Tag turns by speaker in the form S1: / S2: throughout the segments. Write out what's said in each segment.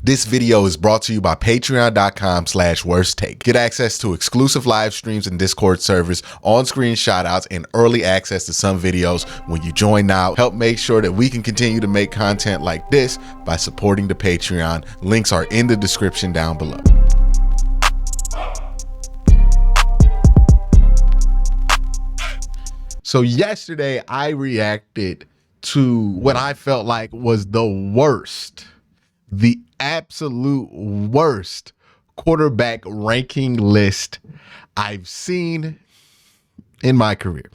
S1: This video is brought to you by patreon.com/worsttake. Get access to exclusive live streams and Discord servers, on-screen shoutouts, and early access to some videos when you join now. Help make sure that we can continue to make content like this by supporting the Patreon. Links are in the description down below. So yesterday I reacted to what I felt like was the absolute worst quarterback ranking list I've seen in my career.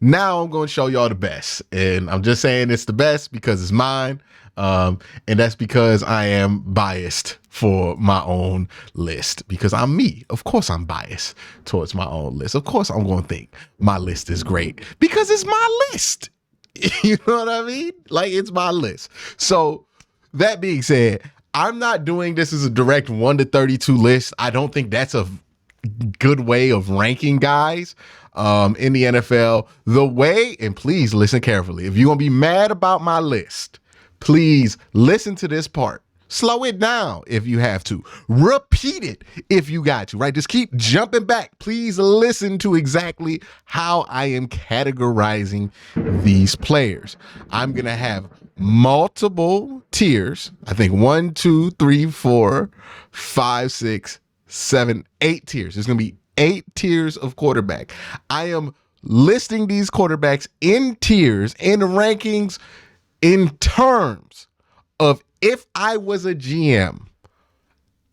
S1: Now I'm going to show y'all the best, and I'm just saying it's the best because it's mine, and that's because I am biased for my own list, because I'm me. Of course I'm biased towards my own list. Of course I'm going to think my list is great because it's my list. You know what I mean? Like, it's my list. So that being said, I'm not doing this as a direct 1 to 32 list. I don't think that's a good way of ranking guys in the NFL. The way, and please listen carefully, if you're going to be mad about my list, please listen to this part. Slow it down if you have to. Repeat it if you got to, right? Just keep jumping back. Please listen to exactly how I am categorizing these players. I'm going to have multiple tiers. I think 1, 2, 3, 4, 5, 6, 7, 8 tiers. There's going to be 8 tiers of quarterback. I am listing these quarterbacks in tiers, in rankings, in terms of, if I was a GM,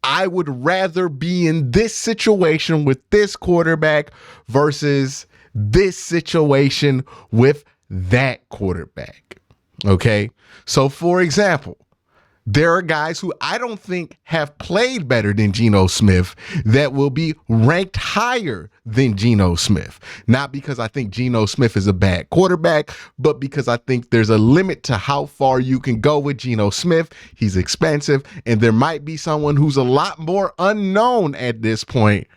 S1: I would rather be in this situation with this quarterback versus this situation with that quarterback. Okay. So for example, there are guys who I don't think have played better than Geno Smith that will be ranked higher than Geno Smith. Not because I think Geno Smith is a bad quarterback, but because I think there's a limit to how far you can go with Geno Smith. He's expensive, and there might be someone who's a lot more unknown at this point,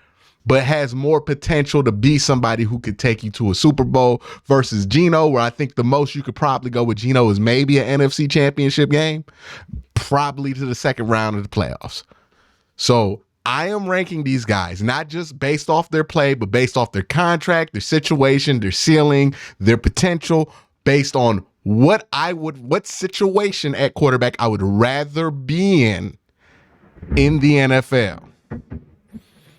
S1: but has more potential to be somebody who could take you to a Super Bowl versus Geno, where I think the most you could probably go with Geno is maybe an NFC Championship game, probably to the second round of the playoffs. So I am ranking these guys, not just based off their play, but based off their contract, their situation, their ceiling, their potential, based on what situation at quarterback I would rather be in the NFL.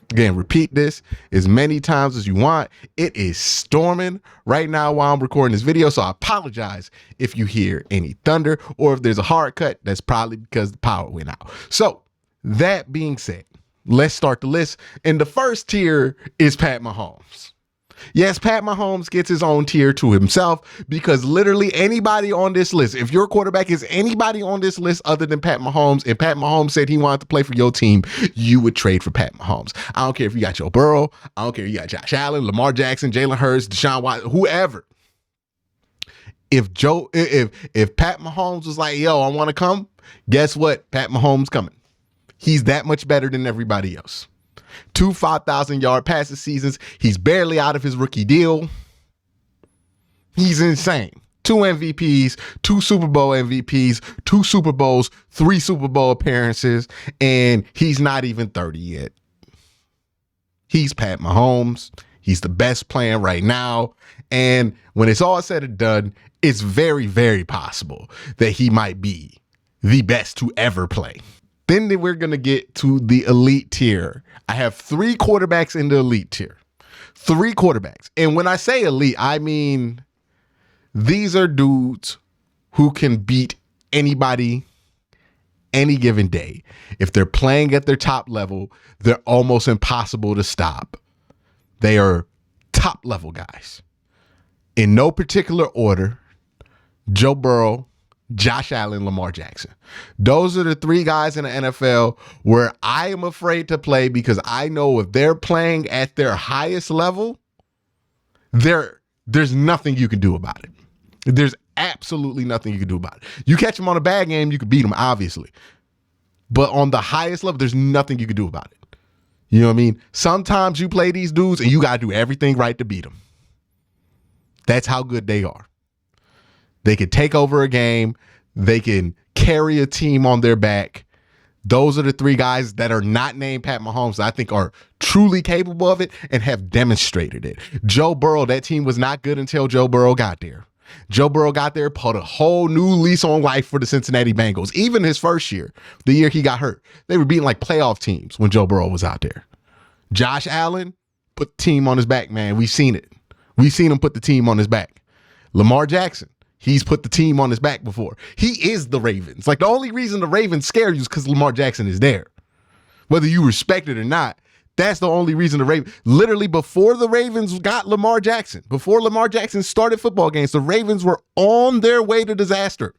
S1: Again, repeat this as many times as you want. It is storming right now while I'm recording this video, so I apologize if you hear any thunder or if there's a hard cut. That's probably because the power went out. So that being said, let's start the list. And the first tier is Pat Mahomes. Yes, Pat Mahomes gets his own tier to himself because literally anybody on this list, if your quarterback is anybody on this list other than Pat Mahomes, and Pat Mahomes said he wanted to play for your team, you would trade for Pat Mahomes. I don't care if you got Joe Burrow. I don't care if you got Josh Allen, Lamar Jackson, Jalen Hurts, Deshaun Watson, whoever. If Pat Mahomes was like, yo, I want to come, guess what? Pat Mahomes coming. He's that much better than everybody else. 2 5,000-yard passing seasons. He's barely out of his rookie deal. He's insane. 2 MVPs, 2 Super Bowl MVPs, 2 Super Bowls, 3 Super Bowl appearances, and he's not even 30 yet. He's Pat Mahomes. He's the best playing right now. And when it's all said and done, it's very, very possible that he might be the best to ever play. Then we're going to get to the elite tier. I have 3 quarterbacks in the elite tier. 3 quarterbacks. And when I say elite, I mean these are dudes who can beat anybody any given day. If they're playing at their top level, they're almost impossible to stop. They are top level guys. In no particular order: Joe Burrow, Josh Allen, Lamar Jackson. Those are the 3 guys in the NFL where I am afraid to play because I know if they're playing at their highest level, there's nothing you can do about it. There's absolutely nothing you can do about it. You catch them on a bad game, you can beat them, obviously. But on the highest level, there's nothing you can do about it. You know what I mean? Sometimes you play these dudes and you got to do everything right to beat them. That's how good they are. They can take over a game. They can carry a team on their back. Those are the three guys that are not named Pat Mahomes that I think are truly capable of it and have demonstrated it. Joe Burrow, that team was not good until Joe Burrow got there. Joe Burrow got there, put a whole new lease on life for the Cincinnati Bengals. Even his first year, the year he got hurt, they were beating like playoff teams when Joe Burrow was out there. Josh Allen put the team on his back, man. We've seen it. We've seen him put the team on his back. Lamar Jackson, he's put the team on his back before. He is the Ravens. Like, the only reason the Ravens scare you is because Lamar Jackson is there. Whether you respect it or not, that's the only reason the Ravens, literally before the Ravens got Lamar Jackson, before Lamar Jackson started football games, the Ravens were on their way to disaster.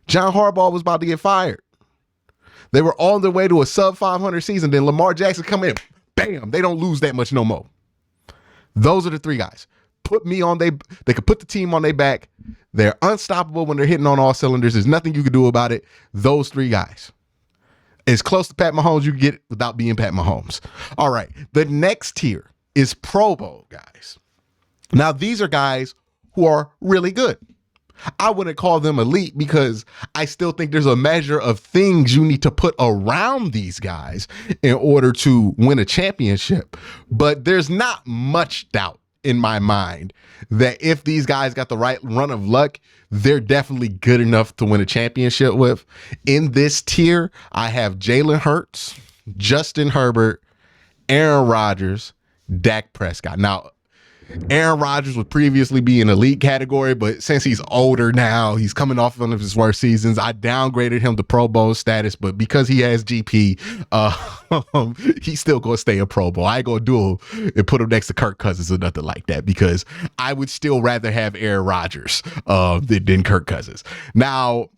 S1: John Harbaugh was about to get fired. They were on their way to a sub 500 season. Then Lamar Jackson come in, bam, they don't lose that much no more. Those are the three guys. They could put the team on their back. They're unstoppable when they're hitting on all cylinders. There's nothing you can do about it. Those three guys. As close to Pat Mahomes you can get without being Pat Mahomes. All right. The next tier is Pro Bowl guys. Now, these are guys who are really good. I wouldn't call them elite because I still think there's a measure of things you need to put around these guys in order to win a championship. But there's not much doubt in my mind that if these guys got the right run of luck, they're definitely good enough to win a championship with. In this tier, I have Jalen Hurts, Justin Herbert, Aaron Rodgers, Dak Prescott. Now, Aaron Rodgers would previously be in elite category, but since he's older now, he's coming off one of his worst seasons. I downgraded him to Pro Bowl status, but because he has GP, he's still going to stay a Pro Bowl. I ain't going to do him and put him next to Kirk Cousins or nothing like that because I would still rather have Aaron Rodgers than Kirk Cousins. Now,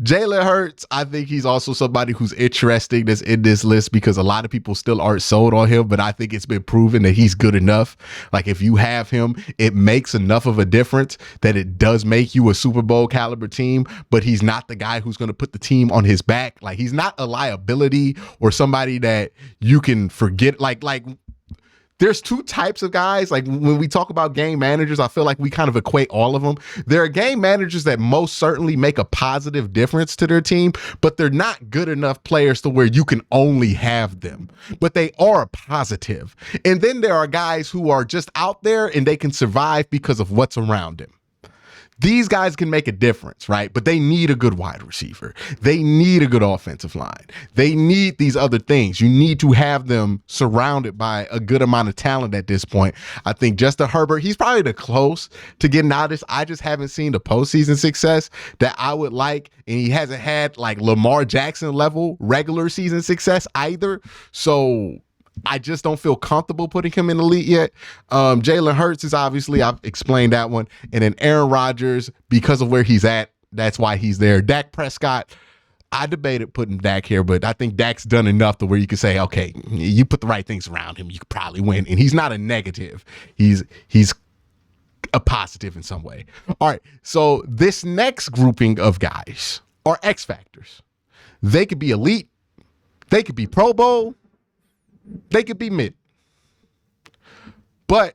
S1: Jalen Hurts, I think he's also somebody who's interesting that's in this list because a lot of people still aren't sold on him, but I think it's been proven that he's good enough. Like, if you have him, it makes enough of a difference that it does make you a Super Bowl caliber team, but he's not the guy who's going to put the team on his back. Like, he's not a liability or somebody that you can forget. Like there's two types of guys. Like, when we talk about game managers, I feel like we kind of equate all of them. There are game managers that most certainly make a positive difference to their team, but they're not good enough players to where you can only have them, but they are positive. And then there are guys who are just out there and they can survive because of what's around them. These guys can make a difference, right? But they need a good wide receiver. They need a good offensive line. They need these other things. You need to have them surrounded by a good amount of talent at this point. I think Justin Herbert, he's probably the close to getting out of this. I just haven't seen the postseason success that I would like. And he hasn't had like Lamar Jackson level regular season success either. So I just don't feel comfortable putting him in the elite yet. Jalen Hurts is obviously, I've explained that one. And then Aaron Rodgers, because of where he's at, that's why he's there. Dak Prescott, I debated putting Dak here, but I think Dak's done enough to where you can say, okay, you put the right things around him, you could probably win. And he's not a negative. He's a positive in some way. All right, so this next grouping of guys are X factors. They could be elite. They could be Pro Bowl. They could be mid. But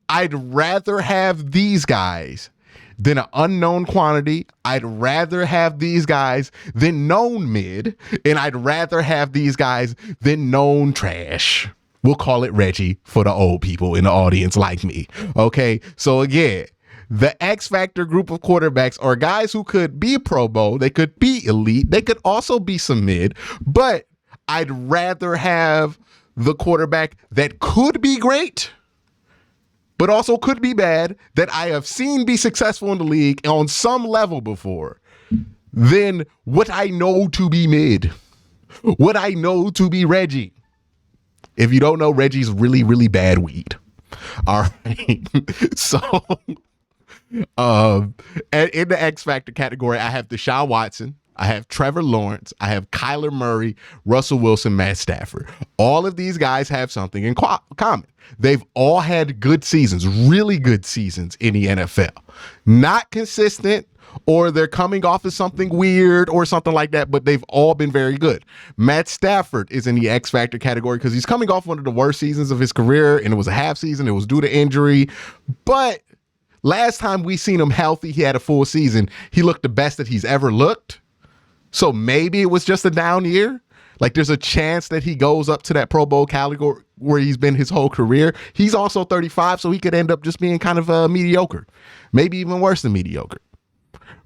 S1: I'd rather have these guys than an unknown quantity. I'd rather have these guys than known mid. And I'd rather have these guys than known trash. We'll call it Reggie for the old people in the audience like me. Okay, so again, the X Factor group of quarterbacks are guys who could be Pro Bowl. They could be elite. They could also be some mid. But I'd rather have the quarterback that could be great, but also could be bad, that I have seen be successful in the league on some level before, than what I know to be mid, what I know to be Reggie. If you don't know, Reggie's really, really bad weed. All right. So, and in the X Factor category, I have Deshaun Watson, I have Trevor Lawrence, I have Kyler Murray, Russell Wilson, Matt Stafford. All of these guys have something in common. They've all had good seasons, really good seasons in the NFL. Not consistent, or they're coming off of something weird or something like that, but they've all been very good. Matt Stafford is in the X Factor category because he's coming off one of the worst seasons of his career, and it was a half season. It was due to injury, but last time we seen him healthy, he had a full season. He looked the best that he's ever looked. So maybe it was just a down year. Like there's a chance that he goes up to that Pro Bowl category where he's been his whole career. He's also 35, so he could end up just being kind of mediocre, maybe even worse than mediocre.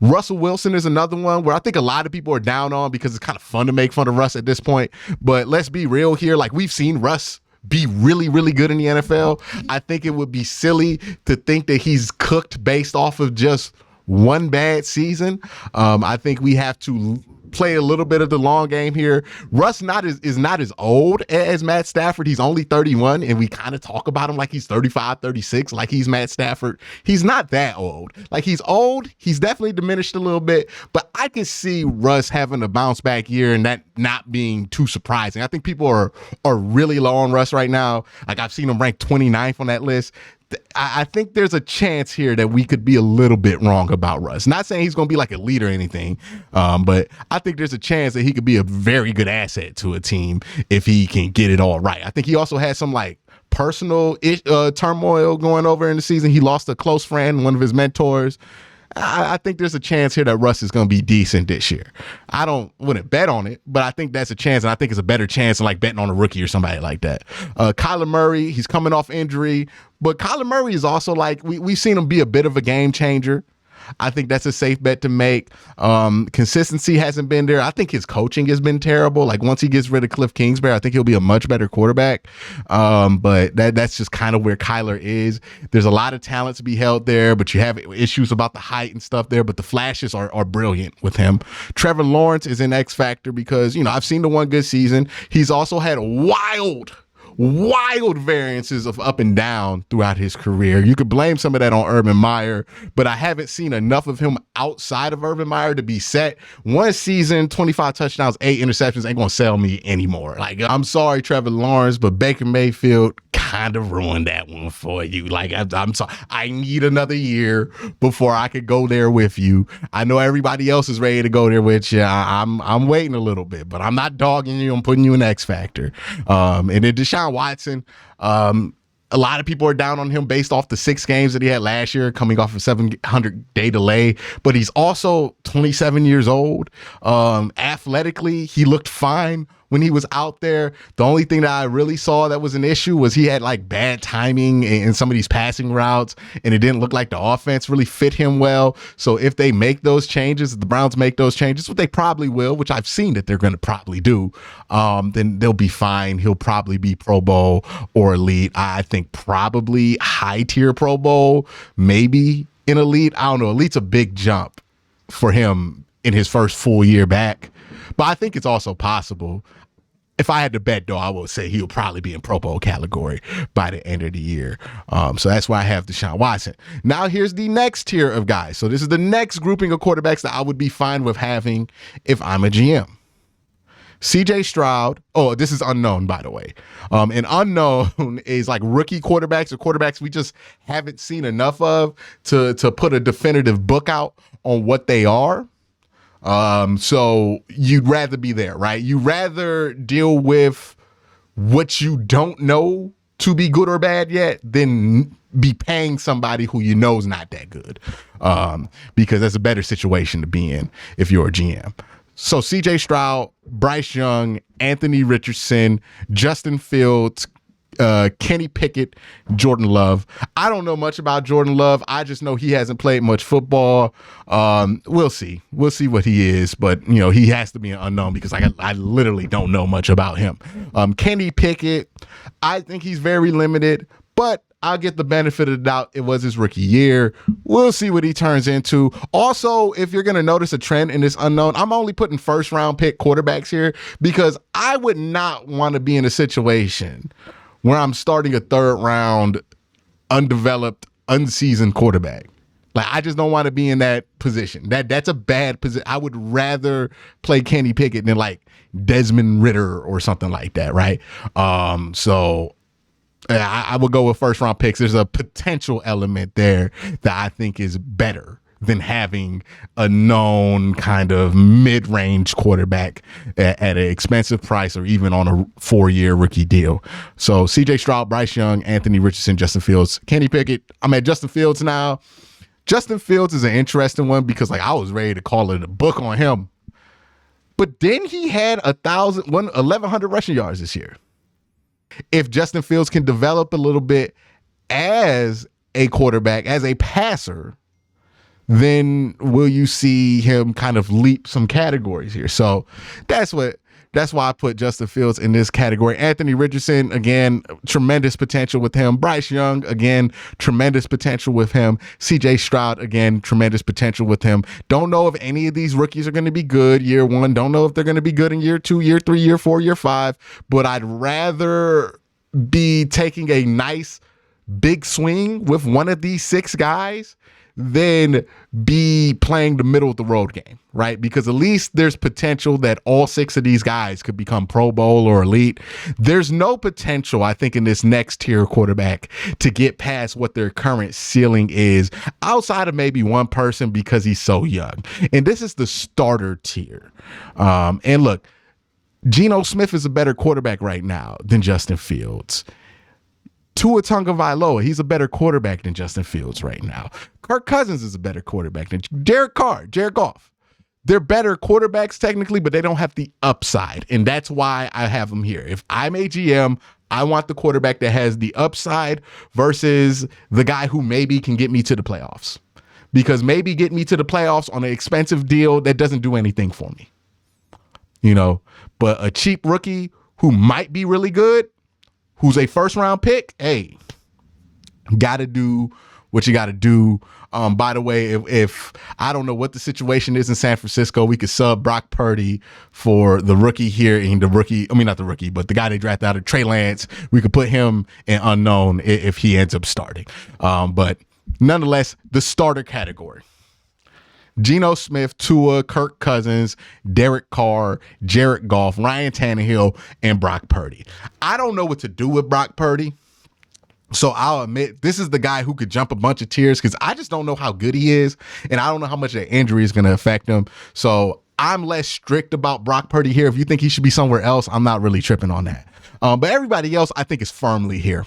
S1: Russell Wilson is another one where I think a lot of people are down on because it's kind of fun to make fun of Russ at this point. But let's be real here. Like we've seen Russ be really, really good in the NFL. I think it would be silly to think that he's cooked based off of just one bad season. I think we have to play a little bit of the long game here. Russ is not as old as Matt Stafford. He's only 31, and we kind of talk about him like he's 35, 36, like he's Matt Stafford. He's not that old. Like he's old. He's definitely diminished a little bit, but I could see Russ having a bounce back year and that not being too surprising. I think people are really low on Russ right now. Like I've seen him ranked 29th on that list. I think there's a chance here that we could be a little bit wrong about Russ. Not saying he's going to be like a leader or anything, but I think there's a chance that he could be a very good asset to a team if he can get it all right. I think he also has some like personal turmoil going over in the season. He lost a close friend, one of his mentors. I think there's a chance here that Russ is going to be decent this year. I wouldn't bet on it, but I think that's a chance, and I think it's a better chance than like betting on a rookie or somebody like that. Kyler Murray, he's coming off injury, but Kyler Murray is also like we've seen him be a bit of a game changer. I think that's a safe bet to make. Consistency hasn't been there. I think his coaching has been terrible. Like once he gets rid of Cliff Kingsbury, I think he'll be a much better quarterback. But that's just kind of where Kyler is. There's a lot of talent to be held there, but you have issues about the height and stuff there, but the flashes are brilliant with him. Trevor Lawrence is an X factor because, I've seen the one good season. He's also had wild variances of up and down throughout his career. You could blame some of that on Urban Meyer, but I haven't seen enough of him outside of Urban Meyer to be set. One season, 25 touchdowns, 8 interceptions ain't gonna sell me anymore. Like, I'm sorry, Trevor Lawrence, but Baker Mayfield kind of ruined that one for you. Like, I'm sorry. I need another year before I could go there with you. I know everybody else is ready to go there with you. I'm waiting a little bit, but I'm not dogging you. I'm putting you in X Factor. And then Deshaun Watson, a lot of people are down on him based off the 6 games that he had last year, coming off a 700-day delay. But he's also 27 years old. Athletically, he looked fine when he was out there. The only thing that I really saw that was an issue was he had like bad timing in some of these passing routes, and it didn't look like the offense really fit him well. So if they make those changes, if the Browns make those changes, what they probably will, which I've seen that they're going to probably do, then they'll be fine. He'll probably be Pro Bowl or elite. I think probably high tier Pro Bowl, maybe in elite. I don't know. Elite's a big jump for him in his first full year back, but I think it's also possible. If I had to bet, though, I would say he'll probably be in Pro Bowl category by the end of the year. So that's why I have Deshaun Watson. Now, here's the next tier of guys. So this is the next grouping of quarterbacks that I would be fine with having if I'm a GM. CJ Stroud. Oh, this is unknown, by the way. And unknown is like rookie quarterbacks or quarterbacks we just haven't seen enough of to put a definitive book out on what they are. So you'd rather be there, right? You rather deal with what you don't know to be good or bad yet than be paying somebody who you know is not that good. Because that's a better situation to be in if you're a GM. So CJ Stroud, Bryce Young, Anthony Richardson, Justin Fields, Kenny Pickett, Jordan Love. I don't know much about Jordan Love. I just know he hasn't played much football. We'll see. We'll see what he is, but he has to be an unknown because I literally don't know much about him. Kenny Pickett, I think he's very limited, but I'll get the benefit of the doubt. It was his rookie year. We'll see what he turns into. Also, if you're going to notice a trend in this unknown, I'm only putting first round pick quarterbacks here because I would not want to be in a situation where I'm starting a third round, undeveloped, unseasoned quarterback. Like, I just don't want to be in that position. That's a bad position. I would rather play Kenny Pickett than like Desmond Ridder or something like that, right? So I would go with first round picks. There's a potential element there that I think is better than having a known kind of mid-range quarterback at an expensive price or even on a 4-year rookie deal. So CJ Stroud, Bryce Young, Anthony Richardson, Justin Fields, Kenny Pickett. I'm at Justin Fields now. Justin Fields is an interesting one because I was ready to call it a book on him But then he had 1,100 rushing yards this year. If Justin Fields can develop a little bit as a quarterback, as a passer, then will you see him kind of leap some categories here? So that's why I put Justin Fields in this category. Anthony Richardson, again, tremendous potential with him. Bryce Young, again, tremendous potential with him. CJ Stroud, again, tremendous potential with him. Don't know if any of these rookies are going to be good year one. Don't know if they're going to be good in year 2, year 3, year 4, year 5. But I'd rather be taking a nice big swing with one of these 6 guys than be playing the middle of the road game, right? Because at least there's potential that all 6 of these guys could become Pro Bowl or elite. There's no potential, I think, in this next tier quarterback to get past what their current ceiling is outside of maybe one person because he's so young. And this is the starter tier. And look, Geno Smith is a better quarterback right now than Justin Fields. Tua Tagovailoa, he's a better quarterback than Justin Fields right now. Kirk Cousins is a better quarterback than Jared Goff. They're better quarterbacks technically, but they don't have the upside. And that's why I have them here. If I'm a GM, I want the quarterback that has the upside versus the guy who maybe can get me to the playoffs. Because maybe get me to the playoffs on an expensive deal that doesn't do anything for me. You know, but a cheap rookie who might be really good, who's a first round pick, hey, got to do what you got to do. By the way, if I don't know what the situation is in San Francisco, we could sub Brock Purdy for the rookie here and not the rookie, but the guy they drafted out of Trey Lance. We could put him in unknown if he ends up starting. But nonetheless, the starter category. Geno Smith, Tua, Kirk Cousins, Derek Carr, Jared Goff, Ryan Tannehill, and Brock Purdy. I don't know what to do with Brock Purdy. So I'll admit, this is the guy who could jump a bunch of tiers because I just don't know how good he is. And I don't know how much that injury is going to affect him. So I'm less strict about Brock Purdy here. If you think he should be somewhere else, I'm not really tripping on that. But everybody else, I think, is firmly here.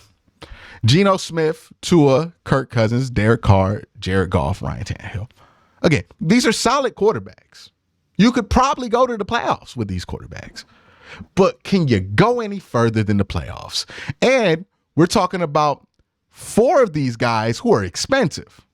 S1: Geno Smith, Tua, Kirk Cousins, Derek Carr, Jared Goff, Ryan Tannehill. Again, these are solid quarterbacks. You could probably go to the playoffs with these quarterbacks. But can you go any further than the playoffs? And we're talking about 4 of these guys who are expensive.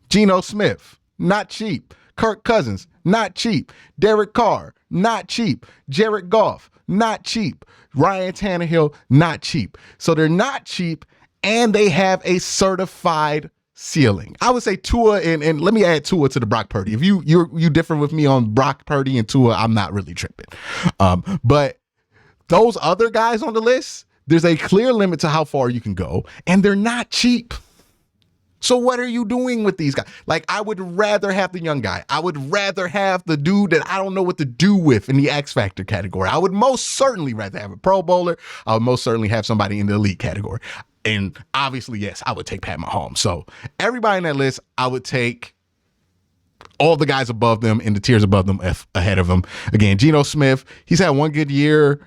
S1: Geno Smith, not cheap. Kirk Cousins, not cheap. Derek Carr, not cheap. Jared Goff, not cheap. Ryan Tannehill, not cheap. So they're not cheap, and they have a certified ceiling. I would say Tua, and let me add Tua to the Brock Purdy. If you differ with me on Brock Purdy and Tua, I'm not really tripping. But those other guys on the list, there's a clear limit to how far you can go, and they're not cheap. So what are you doing with these guys? Like, I would rather have the young guy. I would rather have the dude that I don't know what to do with in the X Factor category. I would most certainly rather have a Pro Bowler. I would most certainly have somebody in the elite category. And obviously, yes, I would take Pat Mahomes. So everybody in that list, I would take all the guys above them and the tiers above them ahead of them. Again, Geno Smith, he's had one good year.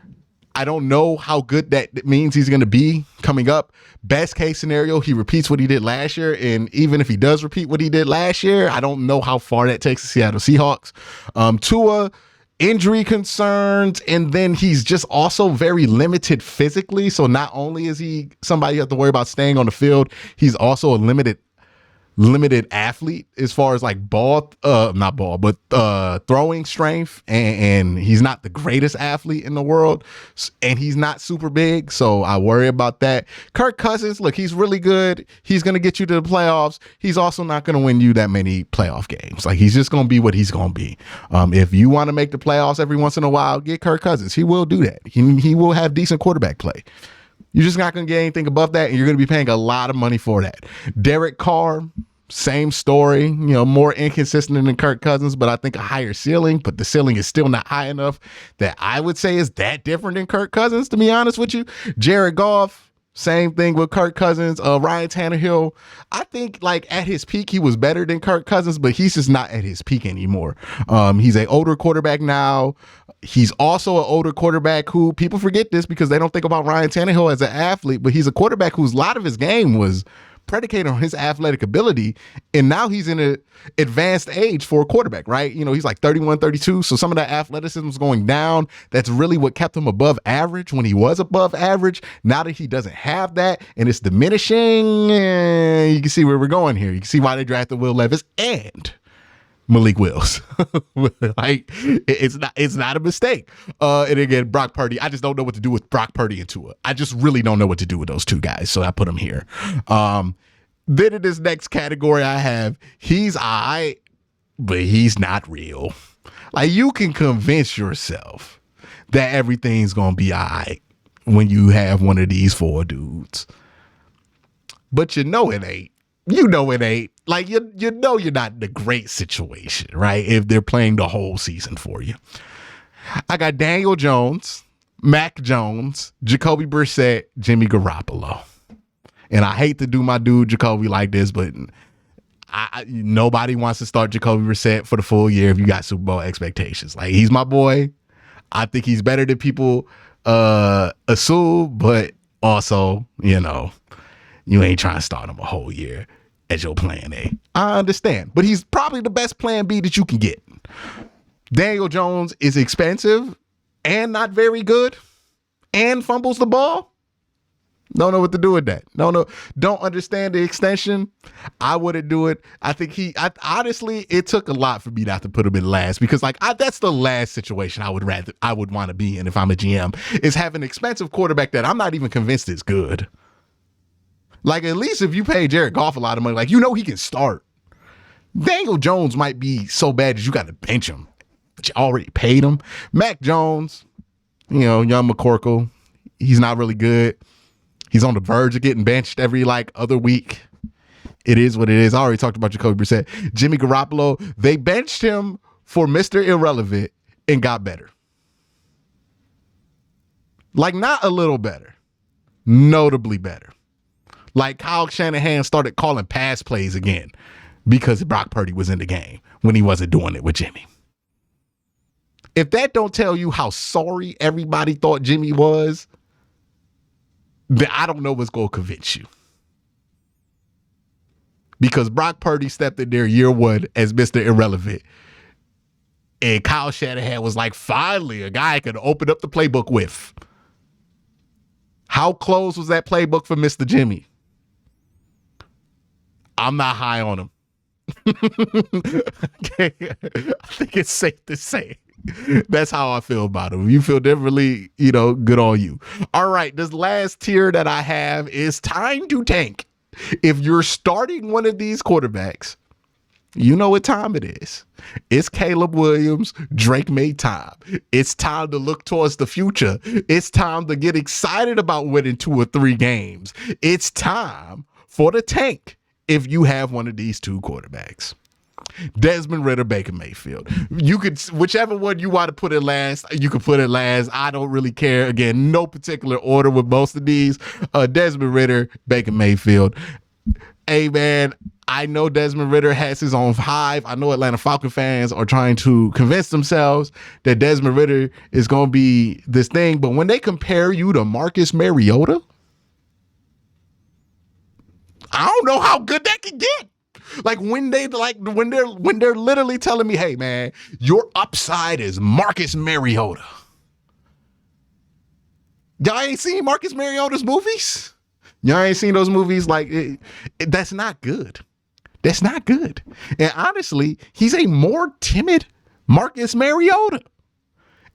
S1: I don't know how good that means he's going to be coming up. Best case scenario, he repeats what he did last year. And even if he does repeat what he did last year, I don't know how far that takes the Seattle Seahawks. Tua, injury concerns, and then he's just also very limited physically. So not only is he somebody you have to worry about staying on the field, he's also a limited athlete as far as like throwing strength, and he's not the greatest athlete in the world, and he's not super big, so I worry about that. Kirk Cousins, look, he's really good. He's going to get you to the playoffs. He's also not going to win you that many playoff games. Like, he's just going to be what he's going to be. If you want to make the playoffs every once in a while, get Kirk Cousins. He will do that. He will have decent quarterback play. You're just not going to get anything above that, and you're going to be paying a lot of money for that. Derek Carr, same story, more inconsistent than Kirk Cousins, but I think a higher ceiling, but the ceiling is still not high enough that I would say is that different than Kirk Cousins, to be honest with you. Jared Goff, same thing with Kirk Cousins. Ryan Tannehill, I think like at his peak, he was better than Kirk Cousins, but he's just not at his peak anymore. He's an older quarterback now. He's also an older quarterback who, people forget this because they don't think about Ryan Tannehill as an athlete, but he's a quarterback whose a lot of his game was predicated on his athletic ability. And now he's in an advanced age for a quarterback, right? You know, he's like 31, 32. So some of that athleticism is going down. That's really what kept him above average when he was above average. Now that he doesn't have that and it's diminishing, you can see where we're going here. You can see why they drafted Will Levis and Malik Wills. Like, it's not a mistake. And again, Brock Purdy, I just don't know what to do with Brock Purdy and Tua. I just really don't know what to do with those two guys. So I put them here. Then in this next category I have, he's all right, but he's not real. Like, you can convince yourself that everything's going to be all right when you have one of these four dudes. But you know it ain't. You know it ain't. Like, you know you're not in a great situation, right? If they're playing the whole season for you. I got Daniel Jones, Mac Jones, Jacoby Brissett, Jimmy Garoppolo. And I hate to do my dude Jacoby like this, but nobody wants to start Jacoby Brissett for the full year if you got Super Bowl expectations. Like, he's my boy. I think he's better than people assume, but also, you know, you ain't trying to start him a whole year as your plan A. I understand, but he's probably the best plan B that you can get. Daniel Jones is expensive and not very good and fumbles the ball. Don't know what to do with that. Don't understand the extension. I wouldn't do it. I think honestly, it took a lot for me not to put him in last, because that's the last situation I would want to be in if I'm a GM, is have an expensive quarterback that I'm not even convinced is good. Like, at least if you pay Jared Goff a lot of money, like, you know he can start. Daniel Jones might be so bad that you got to bench him, but you already paid him. Mac Jones, you know, young McCorkle, he's not really good. He's on the verge of getting benched every, like, other week. It is what it is. I already talked about Jacoby Brissett. Jimmy Garoppolo, they benched him for Mr. Irrelevant and got better. Like, not a little better. Notably better. Like, Kyle Shanahan started calling pass plays again because Brock Purdy was in the game when he wasn't doing it with Jimmy. If that don't tell you how sorry everybody thought Jimmy was, then I don't know what's going to convince you. Because Brock Purdy stepped in there year one as Mr. Irrelevant. And Kyle Shanahan was like, finally, a guy I could open up the playbook with. How close was that playbook for Mr. Jimmy? I'm not high on him. Okay. I think it's safe to say that's how I feel about him. You feel differently, you know, good on you. All right, this last tier that I have is time to tank. If you're starting one of these quarterbacks, you know what time it is. It's Caleb Williams, Drake May time. It's time to look towards the future. It's time to get excited about winning 2 or 3 games. It's time for the tank if you have one of these two quarterbacks. Desmond Ridder, Baker Mayfield. You could, whichever one you want to put it last, you can put it last. I don't really care. Again, no particular order with most of these. Desmond Ridder, Baker Mayfield. Hey, man, I know Desmond Ridder has his own hive. I know Atlanta Falcon fans are trying to convince themselves that Desmond Ridder is going to be this thing. But when they compare you to Marcus Mariota, I don't know how good that can get. Like, when they're literally telling me, hey man, your upside is Marcus Mariota. Y'all ain't seen Marcus Mariota's movies? Y'all ain't seen those movies? Like, that's not good. That's not good. And honestly, he's a more timid Marcus Mariota.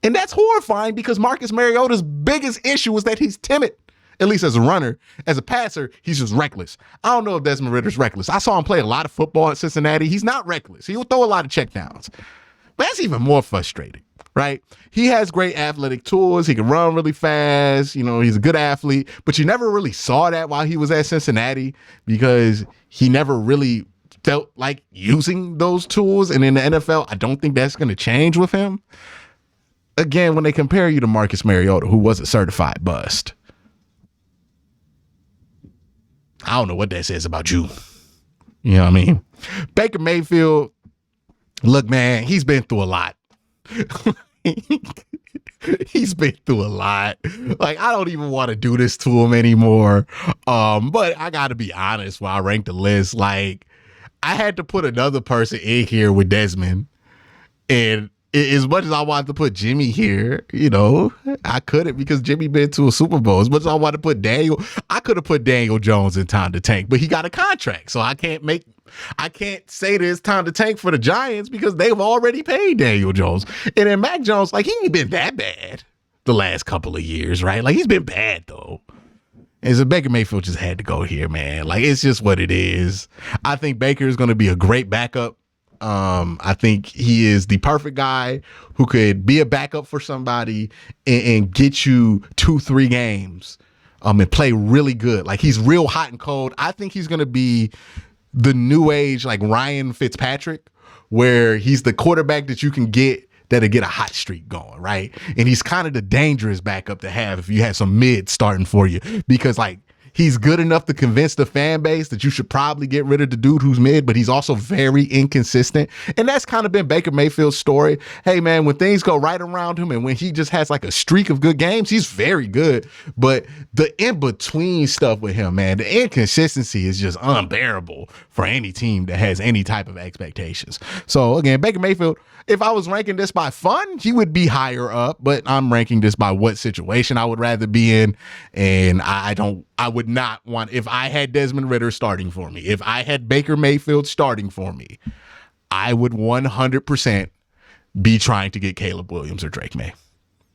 S1: And that's horrifying, because Marcus Mariota's biggest issue is that he's timid. At least as a runner. As a passer, he's just reckless. I don't know if Desmond Ridder's reckless. I saw him play a lot of football at Cincinnati. He's not reckless. He'll throw a lot of checkdowns. But that's even more frustrating, right? He has great athletic tools. He can run really fast. You know, he's a good athlete. But you never really saw that while he was at Cincinnati, because he never really felt like using those tools. And in the NFL, I don't think that's going to change with him. Again, when they compare you to Marcus Mariota, who was a certified bust, I don't know what that says about you. You know what I mean? Baker Mayfield, look, man, he's been through a lot. He's been through a lot. Like, I don't even want to do this to him anymore. But I gotta be honest, when I ranked the list, like, I had to put another person in here with Desmond. And as much as I wanted to put Jimmy here, you know, I couldn't because Jimmy been to a Super Bowl. As much as I wanted to put Daniel, I could have put Daniel Jones in time to tank, but he got a contract. So I can't say that it's time to tank for the Giants because they've already paid Daniel Jones. And then Mac Jones, like, he ain't been that bad the last couple of years, right? Like, he's been bad though. And so Baker Mayfield just had to go here, man. Like, it's just what it is. I think Baker is going to be a great backup. I think he is the perfect guy who could be a backup for somebody and get you 2-3 games and play really good. Like, he's real hot and cold. I think he's going to be the new age, like Ryan Fitzpatrick, where he's the quarterback that you can get that'll get a hot streak going, right? And he's kind of the dangerous backup to have if you have some mid starting for you, because like, he's good enough to convince the fan base that you should probably get rid of the dude who's mid, but he's also very inconsistent. And that's kind of been Baker Mayfield's story. Hey, man, when things go right around him and when he just has like a streak of good games, he's very good. But the in-between stuff with him, man, the inconsistency is just unbearable for any team that has any type of expectations. So, again, Baker Mayfield, if I was ranking this by fun, he would be higher up, but I'm ranking this by what situation I would rather be in. And I would not want, if I had Desmond Ridder starting for me, if I had Baker Mayfield starting for me, I would 100% be trying to get Caleb Williams or Drake May.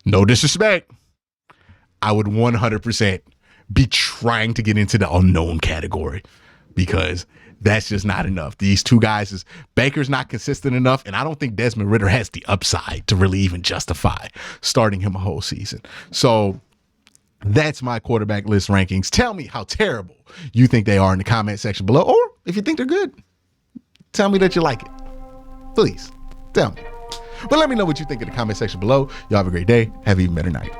S1: No disrespect. I would 100% be trying to get into the unknown category because that's just not enough. These two guys, Baker's not consistent enough, and I don't think Desmond Ridder has the upside to really even justify starting him a whole season. So that's my quarterback list rankings. Tell me how terrible you think they are in the comment section below, or if you think they're good, tell me that you like it. Please, tell me. But let me know what you think in the comment section below. Y'all have a great day. Have an even better night.